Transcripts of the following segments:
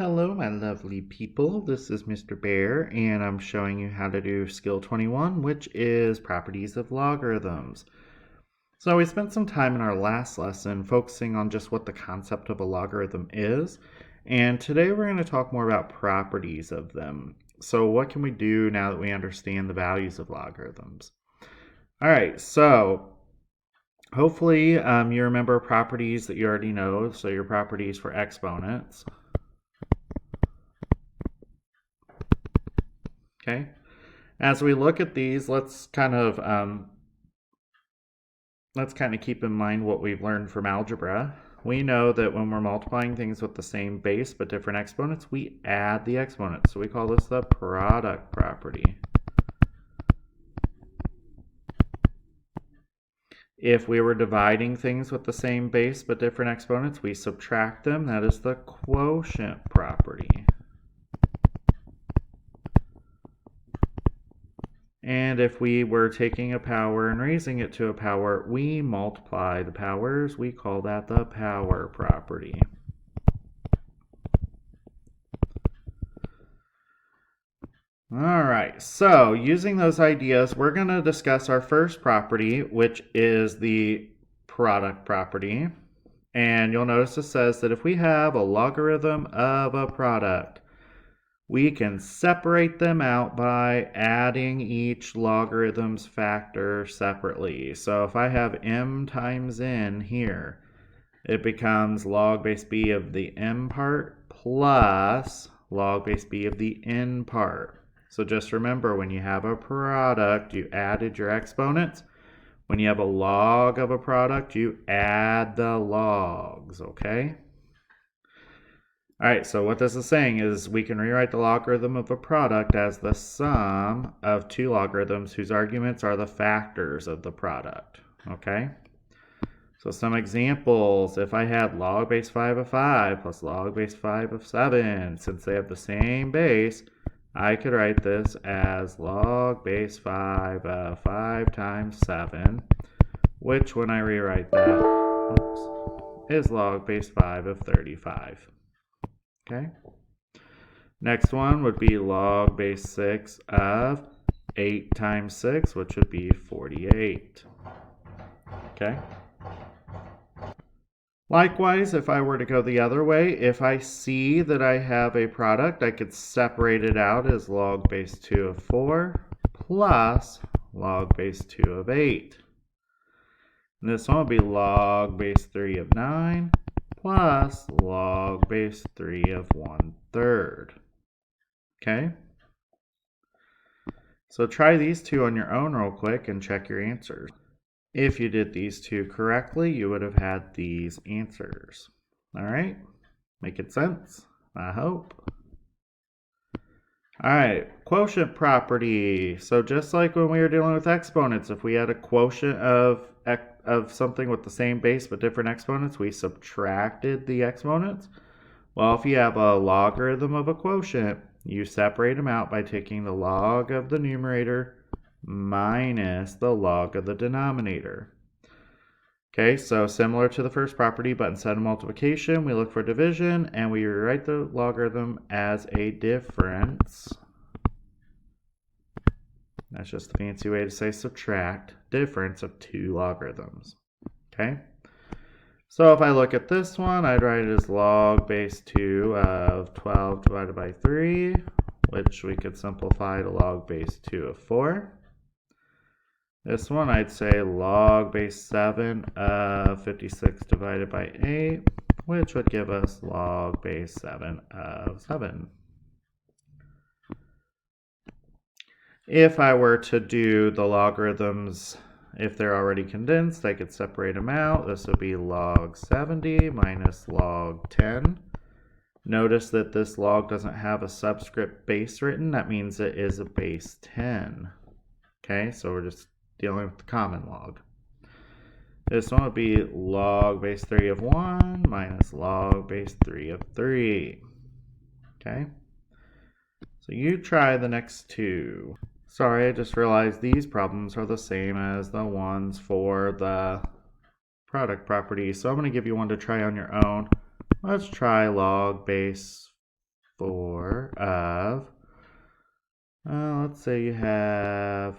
Hello, my lovely people. This is Mr. Bear, and I'm showing you how to do Skill 21, which is Properties of Logarithms. So we spent some time in our last lesson focusing on just what the concept of a logarithm is, and today we're going to talk more about properties of them. So what can we do now that we understand the values of logarithms? All right, so hopefully you remember properties that you already know, so your properties for exponents. Okay. As we look at these, let's kind of keep in mind what we've learned from algebra. We know that when we're multiplying things with the same base but different exponents, we add the exponents. So we call this the product property. If we were dividing things with the same base but different exponents, we subtract them. That is the quotient property. And if we were taking a power and raising it to a power, we multiply the powers. We call that the power property. All right, so using those ideas, we're going to discuss our first property, which is the product property. And you'll notice it says that if we have a logarithm of a product, we can separate them out by adding each logarithm's factor separately. So if I have m times n here, it becomes log base b of the m part plus log base b of the n part. So just remember, when you have a product, you added your exponents. When you have a log of a product, you add the logs, okay? All right, so what this is saying is we can rewrite the logarithm of a product as the sum of two logarithms whose arguments are the factors of the product, okay? So some examples, if I had log base 5 of 5 plus log base 5 of 7, since they have the same base, I could write this as log base 5 of 5 times 7, which when I rewrite that, is log base 5 of 35. Okay. Next one would be log base 6 of 8 times 6, which would be 48. Okay. Likewise, if I were to go the other way, if I see that I have a product, I could separate it out as log base 2 of 4 plus log base 2 of 8. And this one will be log base 3 of 9 plus log base 3 of 1/3. Okay? So try these two on your own real quick and check your answers. If you did these two correctly, you would have had these answers. All right? Making sense? I hope. All right, quotient property. So just like when we were dealing with exponents, if we had a quotient of something with the same base but different exponents, we subtracted the exponents. Well, if you have a logarithm of a quotient, you separate them out by taking the log of the numerator minus the log of the denominator. Okay, so similar to the first property, but instead of multiplication, we look for division, and we rewrite the logarithm as a difference. That's just a fancy way to say subtract, difference of two logarithms. Okay, so if I look at this one, I'd write it as log base 2 of 12 divided by 3, which we could simplify to log base 2 of 4. This one I'd say log base 7 of 56 divided by 8, which would give us log base 7 of 7. If I were to do the logarithms, if they're already condensed, I could separate them out. This would be log 70 minus log 10. Notice that this log doesn't have a subscript base written. That means it is a base 10. Okay, so we're just dealing with the common log. This one would be log base 3 of 1 minus log base 3 of 3. Okay, so you try the next two. Sorry, I just realized these problems are the same as the ones for the product property. So I'm going to give you one to try on your own. Let's try log base 4 of, let's say you have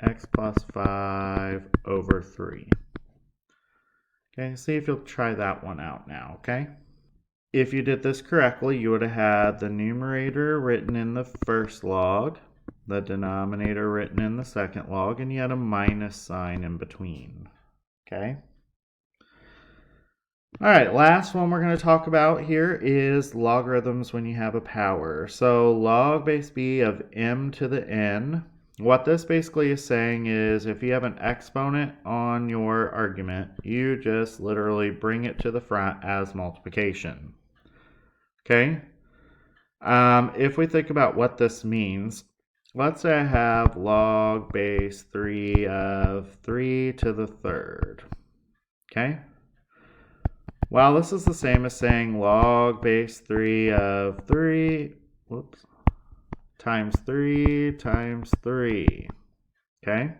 x plus 5 over 3. Okay, see if you'll try that one out now, okay? If you did this correctly, you would have had the numerator written in the first log, the denominator written in the second log, and you had a minus sign in between, okay? All right, last one we're going to talk about here is logarithms when you have a power. So log base b of m to the n. What this basically is saying is if you have an exponent on your argument, you just literally bring it to the front as multiplication. Okay? If we think about what this means, let's say I have log base 3 of 3 to the third. Okay? Well, this is the same as saying log base 3 of 3, times 3 times 3, okay?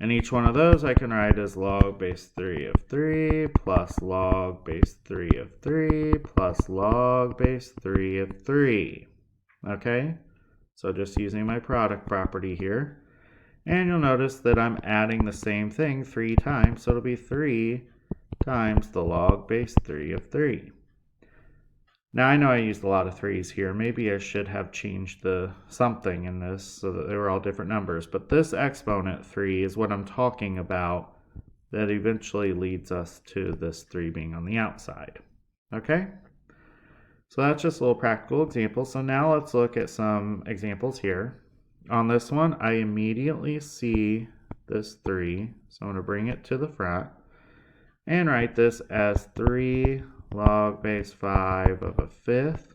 And each one of those I can write as log base 3 of 3 plus log base 3 of 3 plus log base 3 of 3, okay? So just using my product property here. And you'll notice that I'm adding the same thing 3 times, so it'll be 3 times the log base 3 of 3. Now I know I used a lot of 3's here. Maybe I should have changed the something in this so that they were all different numbers. But this exponent 3 is what I'm talking about that eventually leads us to this 3 being on the outside. Okay? So that's just a little practical example. So now let's look at some examples here. On this one, I immediately see this 3. So I'm going to bring it to the front and write this as 3 log base 5 of a fifth,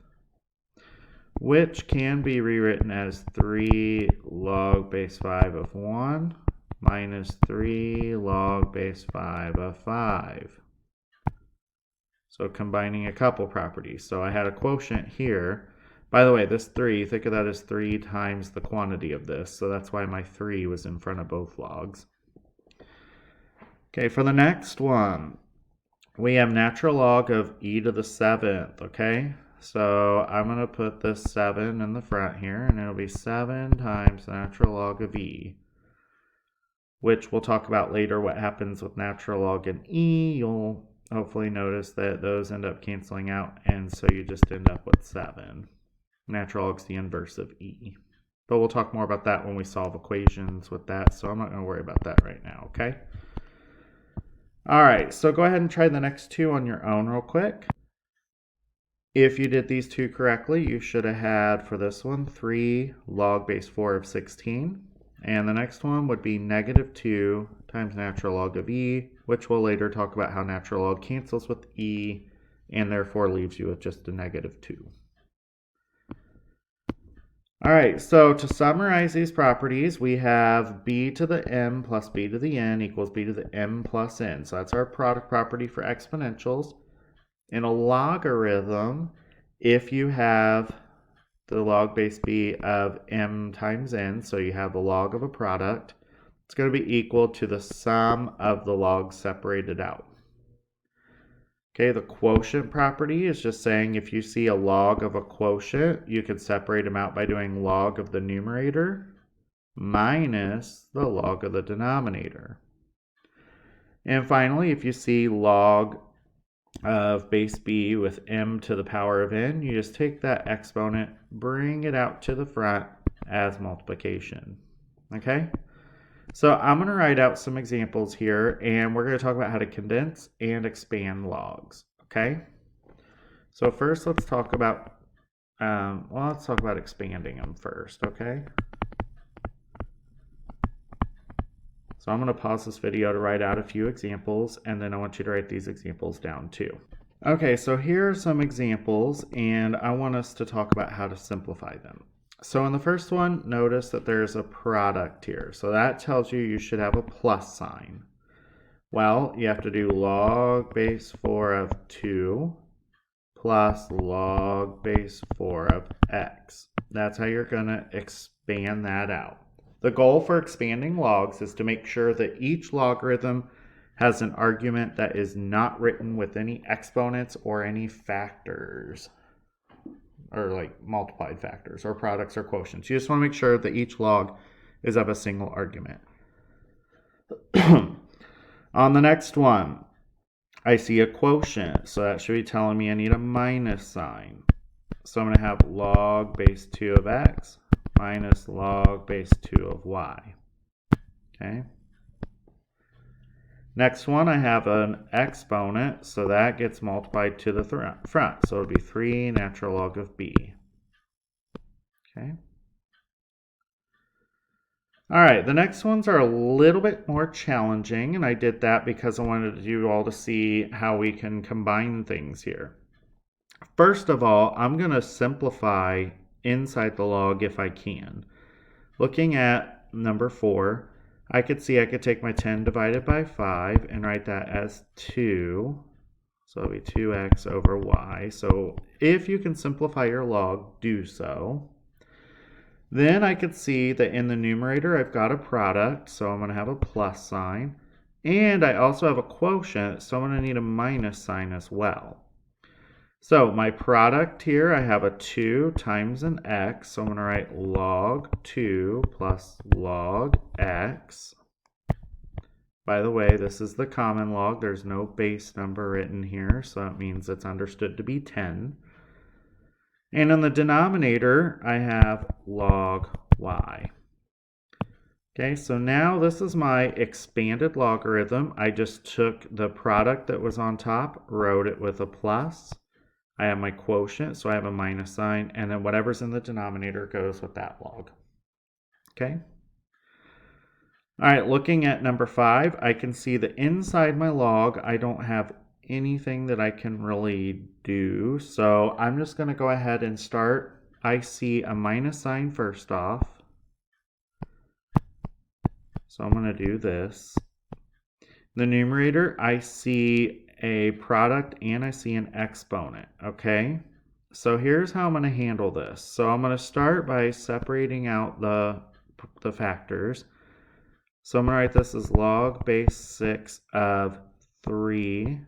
which can be rewritten as 3 log base 5 of 1 minus 3 log base 5 of 5. So combining a couple properties. So I had a quotient here. By the way, this 3, think of that as 3 times the quantity of this. So that's why my 3 was in front of both logs. Okay, for the next one, we have natural log of e to the 7th, okay? So I'm going to put this 7 in the front here, and it'll be 7 times natural log of e, which we'll talk about later what happens with natural log and e. You'll hopefully notice that those end up canceling out, and so you just end up with 7. Natural log is the inverse of e. But we'll talk more about that when we solve equations with that, so I'm not going to worry about that right now, okay? All right, so go ahead and try the next two on your own real quick. If you did these two correctly, you should have had for this one 3 log base 4 of 16. And the next one would be negative 2 times natural log of e, which we'll later talk about how natural log cancels with e and therefore leaves you with just a negative 2. All right, so to summarize these properties, we have b to the m plus b to the n equals b to the m plus n. So that's our product property for exponentials. In a logarithm, if you have the log base b of m times n, so you have the log of a product, it's going to be equal to the sum of the logs separated out. Okay, the quotient property is just saying if you see a log of a quotient, you can separate them out by doing log of the numerator minus the log of the denominator. And finally, if you see log of base b with m to the power of n, you just take that exponent, bring it out to the front as multiplication. Okay? So I'm going to write out some examples here, and we're going to talk about how to condense and expand logs, okay? So first, let's talk about expanding them first, okay? So I'm going to pause this video to write out a few examples, and then I want you to write these examples down too. Okay, so here are some examples, and I want us to talk about how to simplify them. So in the first one, notice that there's a product here. So that tells you should have a plus sign. Well, you have to do log base 4 of 2 plus log base 4 of x. That's how you're going to expand that out. The goal for expanding logs is to make sure that each logarithm has an argument that is not written with any exponents or any factors, or like multiplied factors or products or quotients. You just want to make sure that each log is of a single argument. On the next one, I see a quotient, so that should be telling me I need a minus sign. So I'm going to have log base 2 of x minus log base 2 of y. Okay. Next one, I have an exponent, so that gets multiplied to the front. So it would be 3 natural log of b. Okay. All right, the next ones are a little bit more challenging, and I did that because I wanted you all to see how we can combine things here. First of all, I'm going to simplify inside the log if I can. Looking at number 4, I could see I could take my 10 divided by 5 and write that as 2. So it'll be 2x over y. So if you can simplify your log, do so. Then I could see that in the numerator I've got a product, so I'm going to have a plus sign. And I also have a quotient, so I'm going to need a minus sign as well. So my product here, I have a 2 times an x, so I'm going to write log 2 plus log x. By the way, this is the common log. There's no base number written here, so that means it's understood to be 10. And in the denominator, I have log y. Okay, so now this is my expanded logarithm. I just took the product that was on top, wrote it with a plus. I have my quotient, so I have a minus sign, and then whatever's in the denominator goes with that log. Okay? All right, looking at number 5, I can see that inside my log, I don't have anything that I can really do. So I'm just going to go ahead and start. I see a minus sign first off. So I'm going to do this. The numerator, I see a product and I see an exponent. Okay. So here's how I'm going to handle this. So I'm going to start by separating out the factors. So I'm going to write this as log base 6 of 3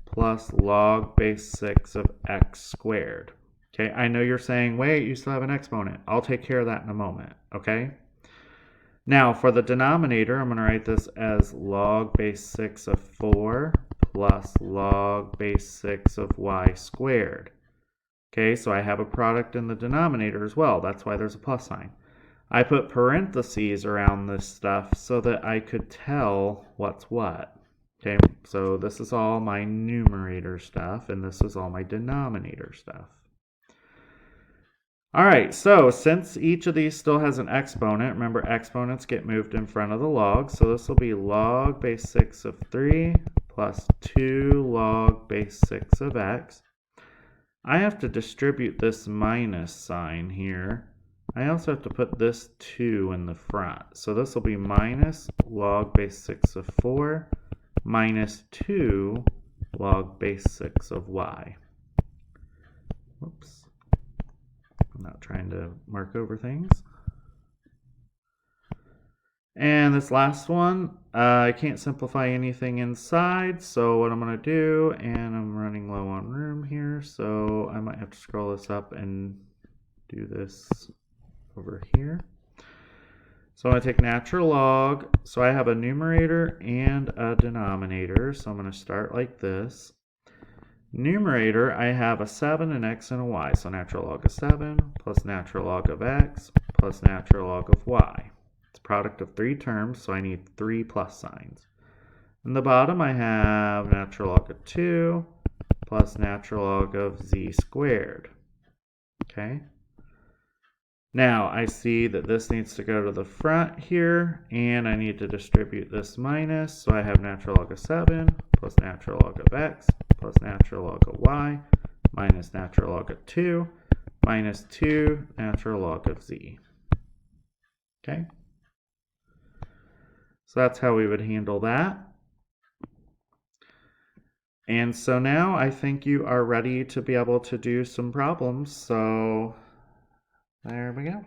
plus log base 6 of x squared. Okay, I know you're saying, wait, you still have an exponent. I'll take care of that in a moment, okay? Now, for the denominator, I'm going to write this as log base 6 of 4 plus log base 6 of y squared. Okay, so I have a product in the denominator as well. That's why there's a plus sign. I put parentheses around this stuff so that I could tell what's what. Okay, so this is all my numerator stuff, and this is all my denominator stuff. All right, so since each of these still has an exponent, remember exponents get moved in front of the log, so this will be log base 6 of 3 plus 2 log base 6 of x. I have to distribute this minus sign here. I also have to put this 2 in the front, so this will be minus log base 6 of 4 minus 2 log base 6 of y. Whoops. I'm not trying to mark over things. And this last one, I can't simplify anything inside, so what I'm going to do, and I'm running low on room here, so I might have to scroll this up and do this over here. So I'm going to take natural log. So I have a numerator and a denominator. So I'm going to start like this. Numerator, I have a 7, an x, and a y. So natural log of 7 plus natural log of x plus natural log of y. It's a product of 3 terms, so I need 3 plus signs. In the bottom, I have natural log of 2 plus natural log of z squared. Okay. Now I see that this needs to go to the front here, and I need to distribute this minus, so I have natural log of 7 plus natural log of x plus natural log of y minus natural log of 2 minus 2 natural log of z. Okay? So that's how we would handle that. And so now I think you are ready to be able to do some problems, so there we go.